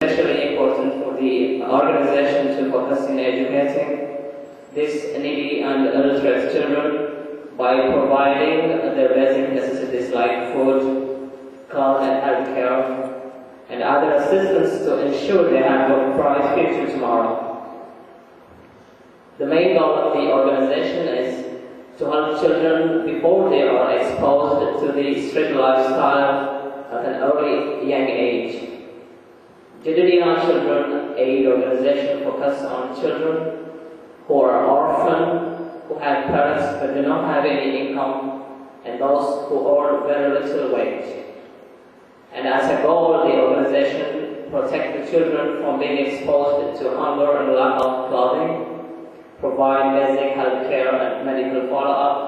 especially important for the organization to focus in educating these needy and illiterate children by providing their basic necessities like food, clothes and health care, and other assistance to ensure they have a bright future tomorrow. The main goal of the organization is to help children before they are exposed to the street lifestyle at an early young age. GDDI Children Aid Organization focuses on children who are orphaned, who have parents but do not have any income, and those who earn very little wage. And as a goal, the organization protects the children from being exposed to hunger and lack of clothing, provide basic health care and medical follow-up,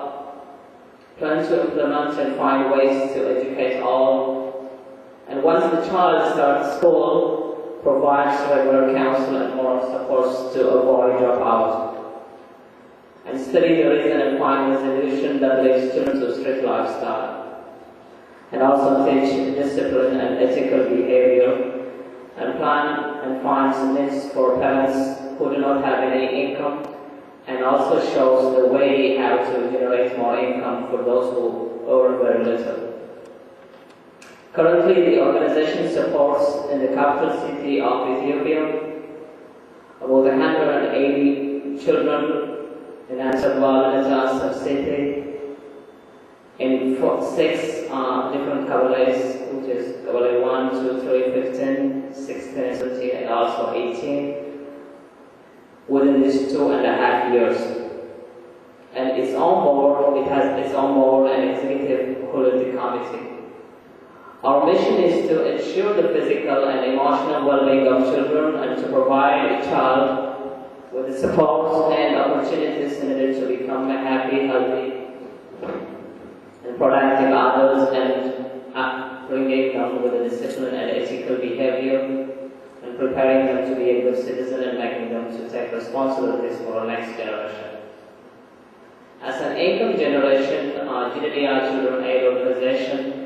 plan to implement and find ways to educate all, and once the child starts school, provides regular counsel and moral supports to avoid dropout, and study the reason and find resolution that leads children to strict lifestyle, and also teach discipline and ethical behavior, and plan and find means for parents who do not have any income, and also shows the way how to generate more income for those who earn very little. Currently, the organization supports in the capital city of Ethiopia about 180 children in Ansarwal sub-city in 6 different Kabbales, which is Kabbale 1, 2, 3, 15, 16, 17, and also 18. Within these 2.5 years. And it has its own board and executive holistic committee. Our mission is to ensure the physical and emotional well-being of children and to provide a child with the support and opportunities needed to become a happy, healthy, and productive adults, and bringing them with a discipline and ethical behavior, and preparing them to be a good citizen and making them to take responsibilities for our next generation. As an income generation, GDDI Children Aid Organization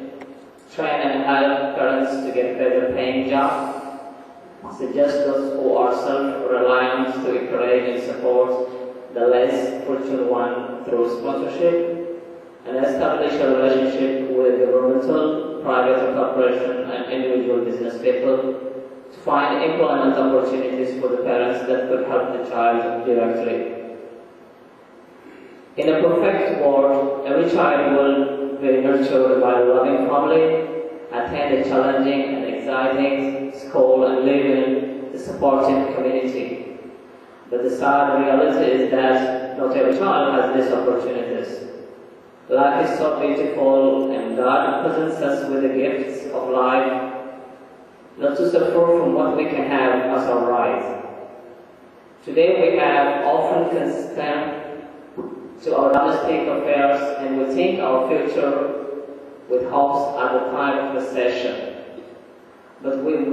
train and help parents to get better paying jobs, suggest those who are self-reliant to encourage and support the less fortunate one through sponsorship, and establish a relationship with governmental, private corporation and individual business people to find employment opportunities for the parents that could help the child directly. In a perfect world, every child will be nurtured by a loving family, attend a challenging and exciting school, and live in a supportive community. But the sad reality is that not every child has these opportunities. Life is so beautiful, and God presents us with the gifts of life, not to suffer from what we can have as our right. Today we have often concerned to our domestic affairs, and we think our future with hopes at the time of recession. But when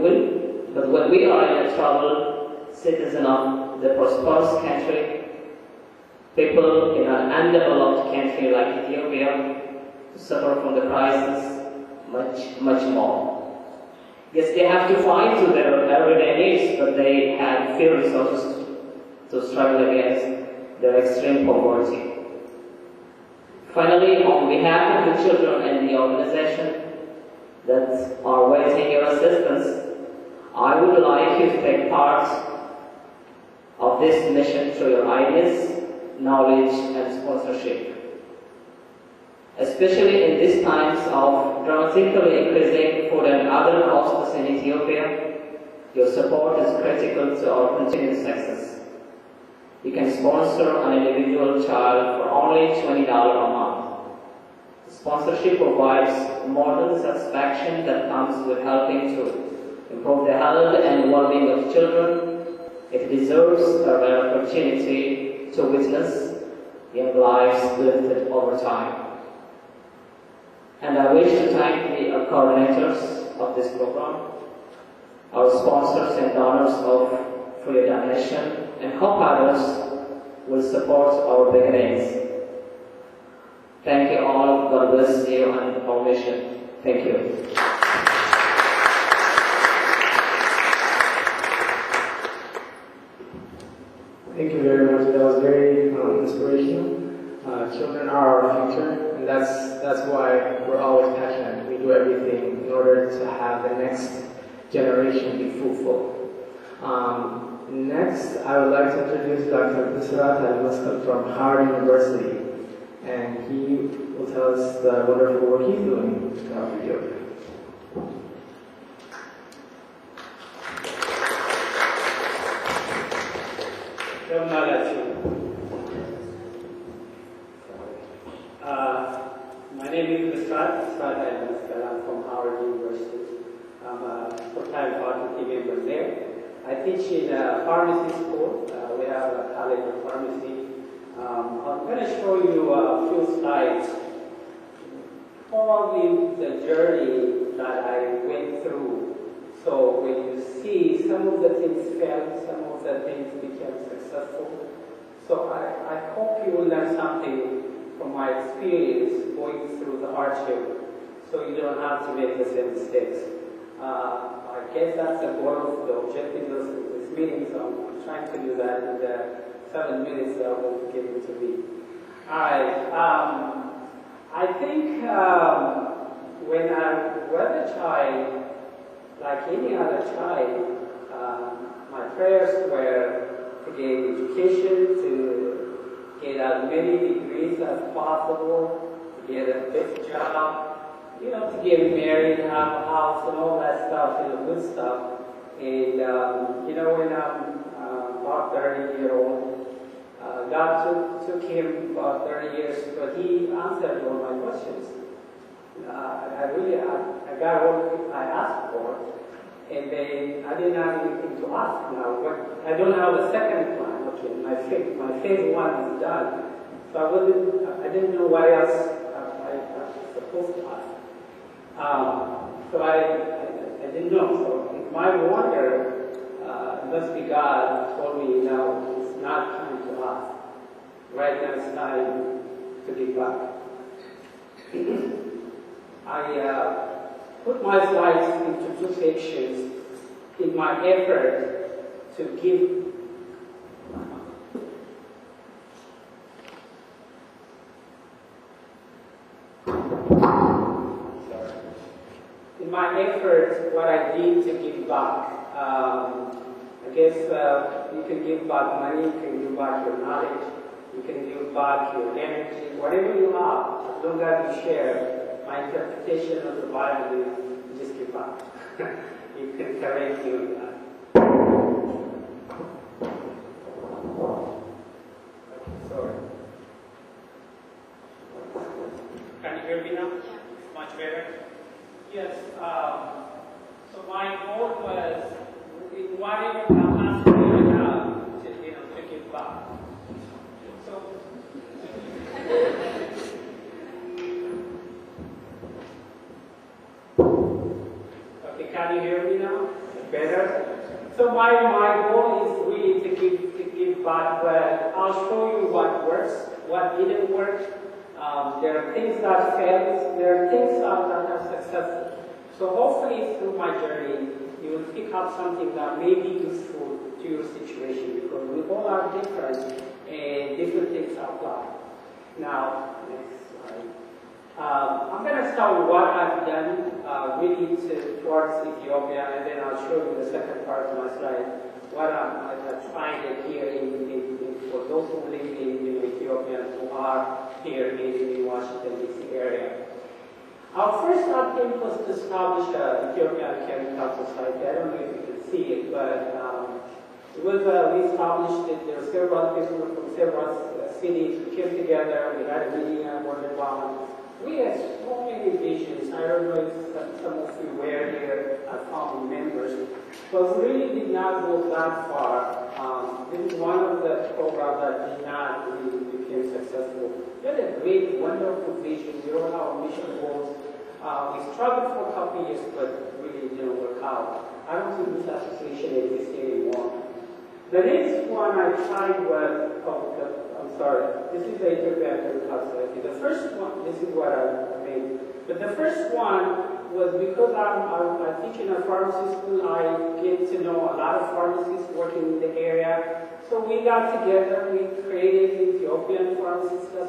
we are in a troubled citizen of the prosperous country, people in an undeveloped country like Ethiopia suffer from the crisis much more. Yes, they have to fight to their everyday needs, but they have few resources to struggle against their extreme poverty. Finally, on behalf of the children and the organization that are waiting your assistance, I would like you to take part of this mission through your ideas, knowledge, and sponsorship. Especially in these times of dramatically increasing food and other costs in Ethiopia, your support is critical to our continued success. You can sponsor an individual child for only $20 a month. The sponsorship provides more than the satisfaction that comes with helping to improve the health and well-being of children. It deserves an opportunity to witness young lives lifted over time. And I wish to thank the coordinators of this program, our sponsors and donors for your donation, and hope others will support our beginnings. Thank you all. God bless you and our mission. Thank you. Thank you very much. That was very inspirational. Children are our future, and that's why we're always passionate. We do everything in order to have the next generation be fruitful. Next, I would like to introduce Dr. Bisrat Al-Muskal from Howard University, and he will tell us the wonderful work he's doing to help Ethiopia. My name is Bisrat Al-Muskal. I'm from Howard University. I'm a full-time faculty member there. I teach in a pharmacy school. We have a college of pharmacy. I'm going to show you a few slides. Probably the journey that I went through. So when you see some of the things failed, some of the things became successful. So I hope you will learn something from my experience going through the hardship, so you don't have to make the same mistakes. I guess that's the goal of the objective of this meeting, so I'm trying to do that in the 7 minutes that I will be given to me. Alright, I think when I was a child, like any other child, my prayers were to get education, to get as many degrees as possible, to get a big job, you know, to get married, have a house, and all that stuff, you know, good stuff. And, you know, when I'm about 30-year-old, God took him about 30 years, but he answered all my questions. I got what I asked for, and then I didn't have anything to ask now. But I don't have a second plan. Okay, my phase one is done, so I didn't know what else I was supposed to ask. So I didn't know. So my wonder must be God told me now it's not time to ask. Right now it's time to give back. I put my slides into two sections in my effort to give what I did to give back. I guess you can give back money, you can give back your knowledge, you can give back your energy, whatever you have, as long as you share. My interpretation of the Bible is just give back. You can correct you. Sorry. Can you hear me now? Yeah. Much better? Yes. So my goal was, in whatever capacity I have, to give back. So. Okay, can you hear me now? Better? So my goal is really to give back, but I'll show you what works, what didn't work. There are things that failed, there are things that are successful. So hopefully through my journey, you will pick up something that may be useful to your situation, because we all are different and different things apply. Now, next slide. I'm going to start with what I've done really towards Ethiopia, and then I'll show you the second part of my slide, what I've tried here for those who live in Ethiopia who are here in the Washington, D.C. area. Our first attempt was to establish an Ethiopian Chemical Society. I don't know if you can see it, but it was, we established it. There were several people from several cities who came together. We had a meeting at Redefine. We had so many visions. I don't know if some of you were here as founding members, but we really did not go that far. This is one of the programs that did not really become successful. We had a great, wonderful vision. We all have mission goals. We struggled for a couple of years, but really didn't work out. I don't think this association exists anymore. The next one I tried was, I'm sorry, this is the Ethiopian Chemical Society. The first one, this is what I made. But the first one was because I teach in a pharmacy school, I get to know a lot of pharmacists working in the area. So we got together, we created Ethiopian Pharmacists